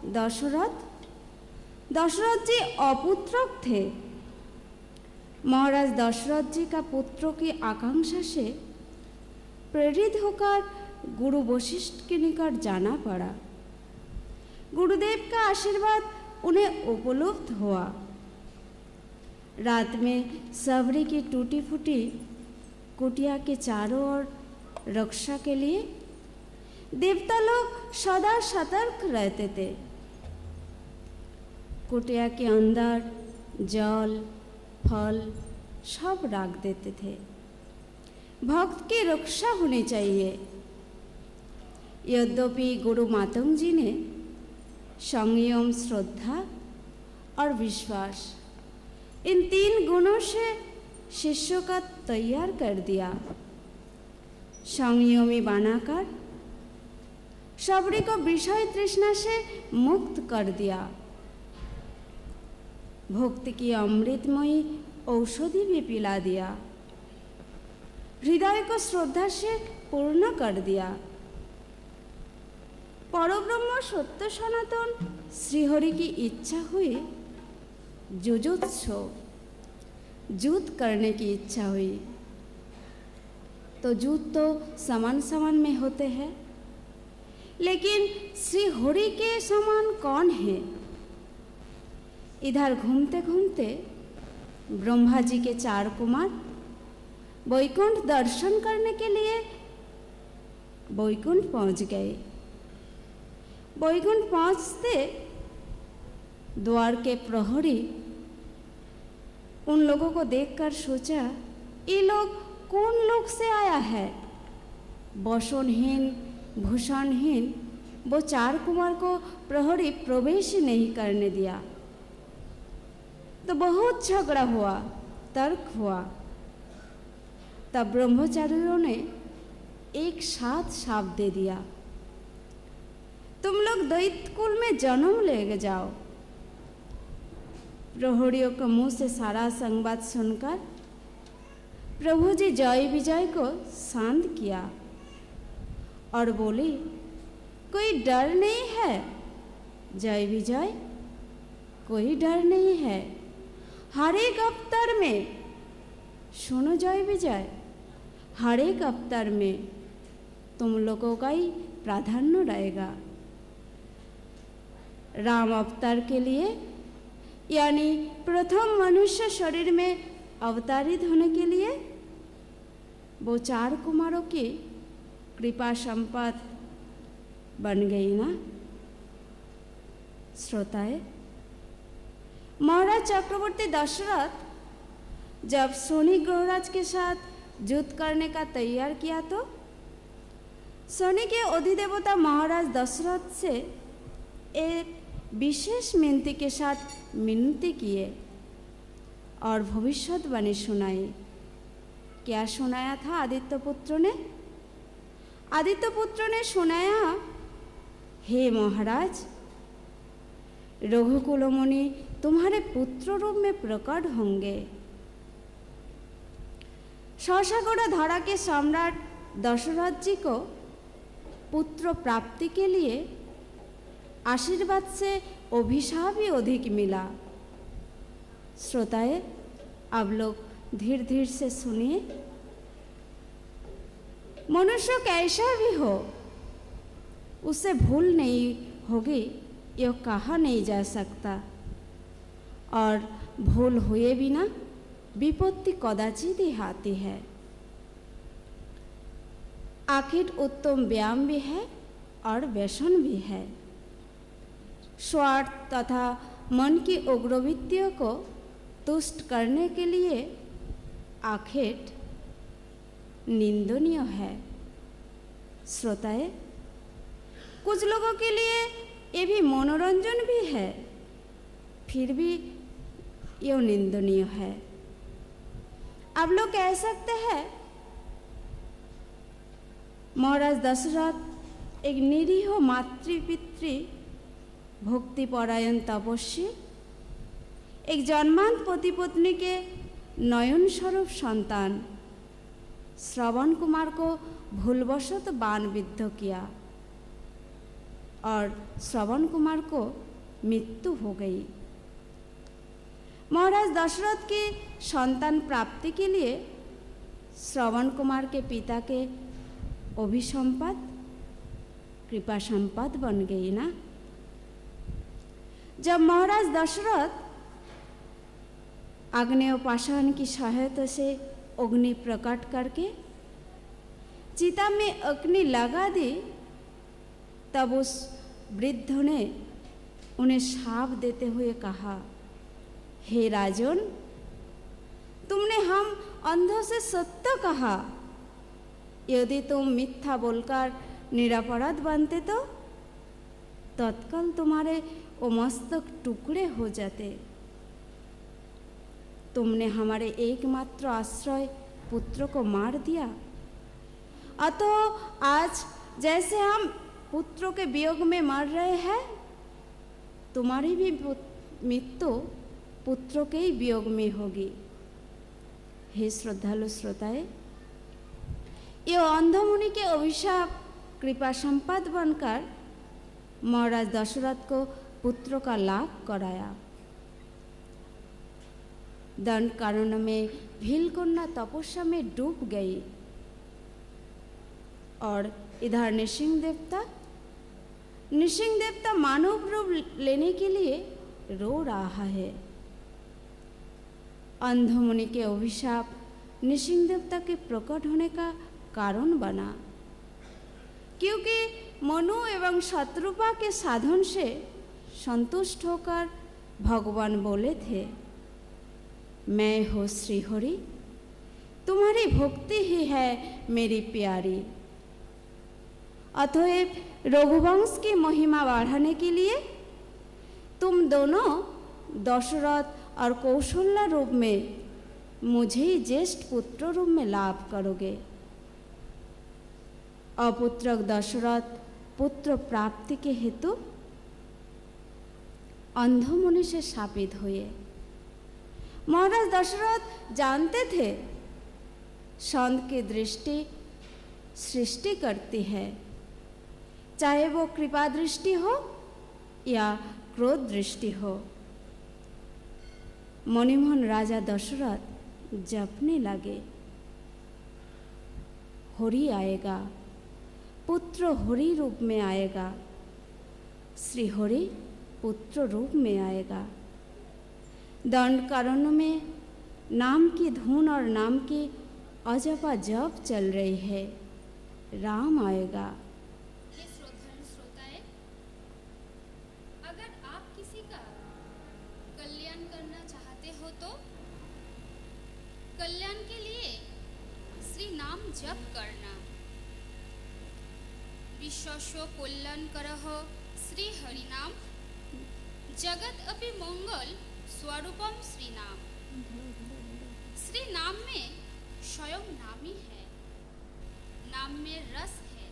दशरथ। दशरथ जी अपुत्रक थे। महाराज दशरथ जी का पुत्रों की आकांक्षा से प्रेरित होकर गुरु वशिष्ठ के निकट जाना पड़ा। गुरुदेव का आशीर्वाद उन्हें उपलब्ध हुआ। रात में सबरी की टूटी फूटी कुटिया के चारों ओर रक्षा के लिए देवता लोग सदा सतर्क रहते थे। कुटिया के अंदर जल फल सब रख देते थे। भक्त की रक्षा होनी चाहिए। यद्यपि गुरु मातंग जी ने संयम, श्रद्धा और विश्वास इन 3 गुणों से शिष्यों का तैयार कर दिया। संयमी बनाकर सबरी को विषय तृष्णा से मुक्त कर दिया। भक्ति की अमृतमयी औषधि भी पिला दिया। हृदय को श्रद्धा से पूर्ण कर दिया। परब्रह्म सत्य सनातन श्रीहरि की इच्छा हुई, जुजुत्सु युद्ध करने की इच्छा हुई। तो युद्ध तो समान समान में होते हैं, लेकिन श्री हरि के समान कौन है? इधर घूमते घूमते ब्रह्मा जी के 4 कुमार वैकुंठ दर्शन करने के लिए वैकुंठ पहुंच गए। वैकुंठ पहुंचते द्वार के प्रहरी उन लोगों को देखकर सोचा, ये लोग कौन लोक से आया है? वसनहीन भूषणहीन वो 4 कुमार को प्रहरी प्रवेश नहीं करने दिया। तो बहुत झगड़ा हुआ, तर्क हुआ। तब ब्रह्मचारियों ने एक साथ शाप दे दिया, तुम लोग दैत्य कुल में जन्म ले जाओ। प्रहरियों के मुंह से सारा संवाद सुनकर प्रभु जी जय विजय को शांत किया और बोली, कोई डर नहीं है जय विजय, कोई डर नहीं है। हर एक अवतार में, सुनो जय विजय, हर एक अवतार में तुम लोगों का ही प्राधान्य रहेगा। राम अवतार के लिए यानी प्रथम मनुष्य शरीर में अवतारित होने के लिए वो 4 कुमारों की कृपा संपत्ति बन गई ना। श्रोताएं, महाराज चक्रवर्ती दशरथ जब शनि ग्रहराज के साथ युद्ध करने का तैयार किया तो शनि के अधिदेवता महाराज दशरथ से एक विशेष मिनती के साथ मिनती किए और भविष्यवाणी सुनाई। क्या सुनाया था आदित्य पुत्र ने? आदित्य पुत्र ने सुनाया, हे महाराज, रघुकुल मुनि तुम्हारे पुत्र रूप में प्रकट होंगे। शशागोड़ा धारा के सम्राट दशरथ जी को पुत्र प्राप्ति के लिए आशीर्वाद से अभिशाप भी अधिक मिला। श्रोताएं, आप लोग धीरे धीरे से सुनिए। मनुष्य कैसा भी हो, उसे भूल नहीं होगी यह कहा नहीं जा सकता, और भूल हुए बिना विपत्ति कदाचित ही आती है। आखिर उत्तम व्यायाम भी है और व्यसन भी है। स्वार्थ तथा मन की उग्रवृत्तियों को तुष्ट करने के लिए आखिर निंदनीय है। श्रोताएं, कुछ लोगों के लिए ये भी मनोरंजन भी है, फिर भी यह निंदनीय है। आप लोग कह सकते हैं महाराज दशरथ एक निरीह मातृपितृ भक्तिपरायण तपस्वी, एक जन्मांत पति पत्नी के नयन स्वरूप संतान श्रवण कुमार को भूलवशत बाण विद्ध किया और श्रवण कुमार को मृत्यु हो गई। महाराज दशरथ की संतान प्राप्ति के लिए श्रवण कुमार के पिता के अभिसंपद कृपा संपद बन गई ना। जब महाराज दशरथ आग्नेयोपासन की सहायता से अग्नि प्रकट करके चिता में अग्नि लगा दी, तब उस वृद्ध ने उन्हें शाप देते हुए कहा, हे राजन, तुमने हम अंधों से सत्य कहा। यदि तुम मिथ्या बोलकर निरपराध बनते तो तत्काल तुम्हारे वो मस्तक टुकड़े हो जाते। तुमने हमारे एकमात्र आश्रय पुत्र को मार दिया, अतः आज जैसे हम पुत्रों के वियोग में मर रहे हैं, तुम्हारी भी मृत्यु पुत्रों के ही वियोग में होगी। हे श्रद्धालु श्रोताएं, ये अंध मुनि के अभिशाप कृपा संपद बनकर महाराज दशरथ को पुत्रों का लाभ कराया। दंड कारण में भीलकन्या तपस्या में डूब गई और इधर नृसिंह देवता मानव रूप लेने के लिए रो रहा है। अंध मुनि के अभिशाप नृसिंह देवता के प्रकट होने का कारण बना, क्योंकि मनु एवं शत्रुपा के साधन से संतुष्ट होकर भगवान बोले थे, मैं हो श्रीहरि, तुम्हारी भक्ति ही है मेरी प्यारी। अतएव रघुवंश की महिमा बढ़ाने के लिए तुम दोनों दशरथ और कौशल्या रूप में मुझे ही ज्येष्ठ पुत्र रूप में लाभ करोगे। अपुत्रक दशरथ पुत्र प्राप्ति के हेतु अंध मुनि से शापित हुए। महाराज दशरथ जानते थे संत की दृष्टि सृष्टि करती है, चाहे वो कृपा दृष्टि हो या क्रोध दृष्टि हो। मणिमोहन राजा दशरथ जपने लगे, हरि आएगा, पुत्र हरि रूप में आएगा, श्री हरि पुत्र रूप में आएगा। दंड कारण में नाम की धुन और नाम की अजपा जप चल रही है, राम आएगा। श्रोताएं, अगर आप किसी का कल्याण करना चाहते हो तो कल्याण के लिए श्री नाम जप करना। विश्वस्व कल्याण करह श्री हरि नाम, जगत अपि मंगल स्वरूपम श्री नाम। श्री नाम में स्वयं नाम ही है, नाम में रस है।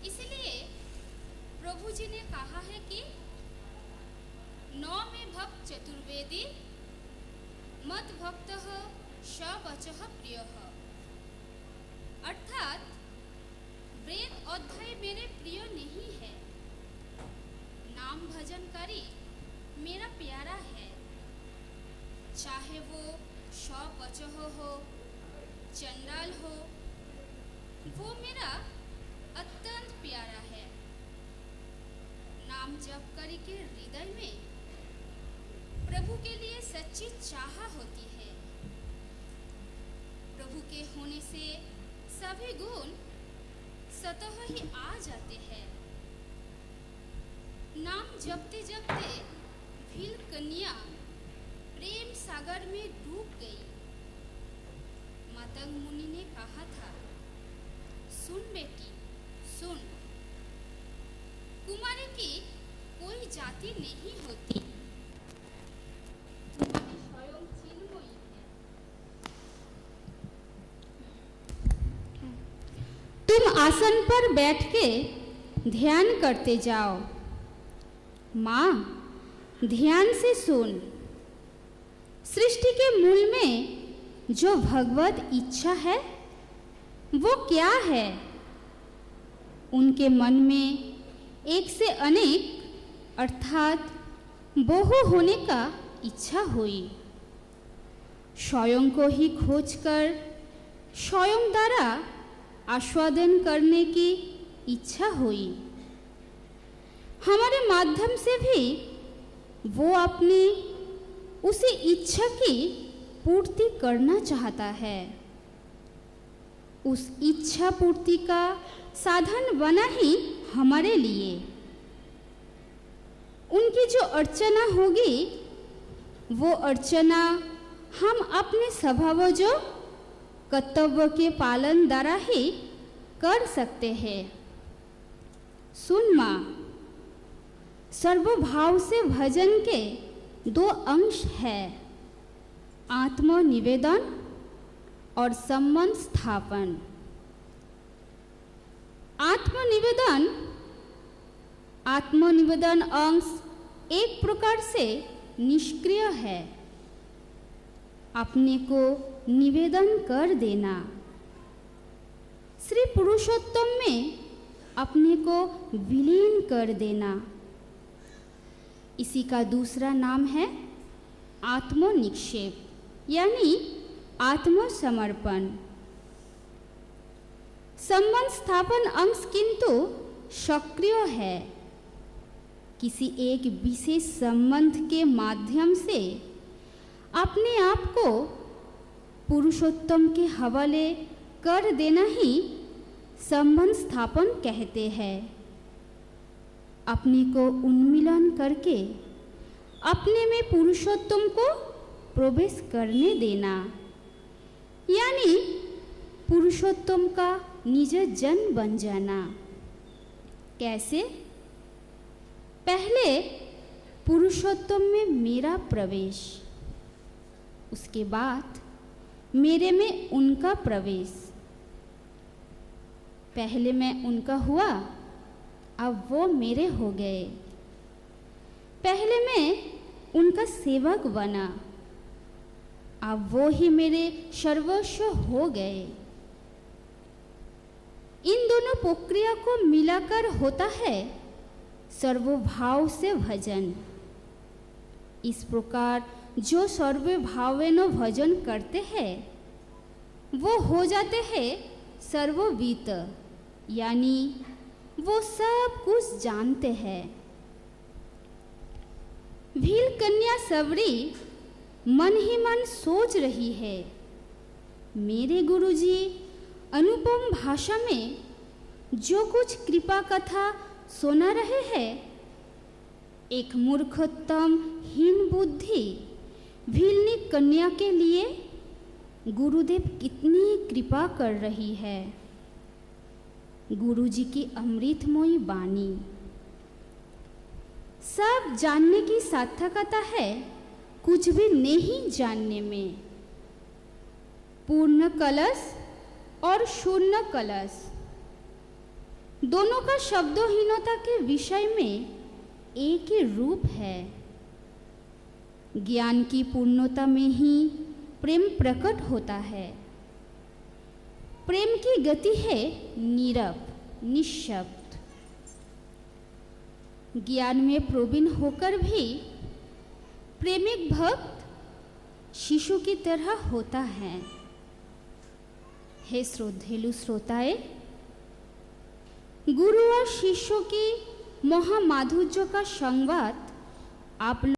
इसलिए प्रभु जी ने कहा है कि नौ में भक्त चतुर्वेदी, मत भक्त सवचः प्रिय। अर्थात वेद अध्याय मेरे प्रिय नहीं है, नाम भजनकारी मेरा प्यारा है। चाहे वो सवचः हो, चंडाल हो, वो मेरा अत्यंत प्यारा है। नाम जप करी के हृदय में प्रभु के लिए सच्ची चाह होती है। प्रभु के होने से सभी गुण स्वतः ही आ जाते हैं। नाम जपते जपते भील कन्या प्रेम सागर में डूब गई। मातंग मुनि ने कहा था, सुन बेटी सुन, कुमारी की कोई जाति नहीं होती, तुम्हारी स्वयं चिन्मयी है। तुम आसन पर बैठ के ध्यान करते जाओ। माँ, ध्यान से सुन। सृष्टि के मूल में जो भगवत इच्छा है वो क्या है? उनके मन में एक से अनेक अर्थात बहु होने का इच्छा हुई। स्वयं को ही खोजकर स्वयं द्वारा आस्वादन करने की इच्छा हुई। हमारे माध्यम से भी वो अपनी उसी इच्छा की पूर्ति करना चाहता है। उस इच्छा पूर्ति का साधन बना ही हमारे लिए। उनकी जो अर्चना होगी वो अर्चना हम अपने स्वभावजो कर्तव्य के पालन द्वारा ही कर सकते हैं। सुन माँ, सर्वभाव से भजन के दो अंश है, आत्मनिवेदन और संबंध स्थापन। आत्मनिवेदन अंश एक प्रकार से निष्क्रिय है, अपने को निवेदन कर देना। श्री पुरुषोत्तम में अपने को विलीन कर देना। इसी का दूसरा नाम है आत्मनिक्षेप यानी आत्मसमर्पण। संबंध स्थापन अंश किंतु सक्रिय है। किसी एक विशेष संबंध के माध्यम से अपने आप को पुरुषोत्तम के हवाले कर देना ही संबंध स्थापन कहते हैं। अपने को उन्मीलन करके अपने में पुरुषोत्तम को प्रवेश करने देना, यानी पुरुषोत्तम का निज जन बन जाना। कैसे? पहले पुरुषोत्तम में मेरा प्रवेश, उसके बाद मेरे में उनका प्रवेश। पहले मैं उनका हुआ, अब वो मेरे हो गए। पहले मैं उनका सेवक बना, अब वो ही मेरे सर्वस्व हो गए। इन दोनों प्रक्रिया को मिलाकर होता है सर्वभाव से भजन। इस प्रकार जो सर्वभावेन भजन करते हैं वो हो जाते हैं सर्ववित, यानी वो सब कुछ जानते हैं। भील कन्या सबरी मन ही मन सोच रही है, मेरे गुरुजी अनुपम भाषा में जो कुछ कृपा कथा सुना रहे हैं, एक मूर्खोत्तम हीन बुद्धि भीलनी कन्या के लिए गुरुदेव कितनी कृपा कर रही है। गुरुजी की अमृतमयी वाणी। सब जानने की सार्थकता है कुछ भी नहीं जानने में। पूर्ण कलश और शून्य कलश दोनों का शब्दहीनता के विषय में एक ही रूप है। ज्ञान की पूर्णता में ही प्रेम प्रकट होता है। प्रेम की गति है नीरव, निःशब्द। ज्ञान में प्रवीण होकर भी प्रेमिक भक्त शिशु की तरह होता है। हे श्रोतेलु श्रोताएं, गुरु और शिष्यों की महामाधुर्य का संवाद आप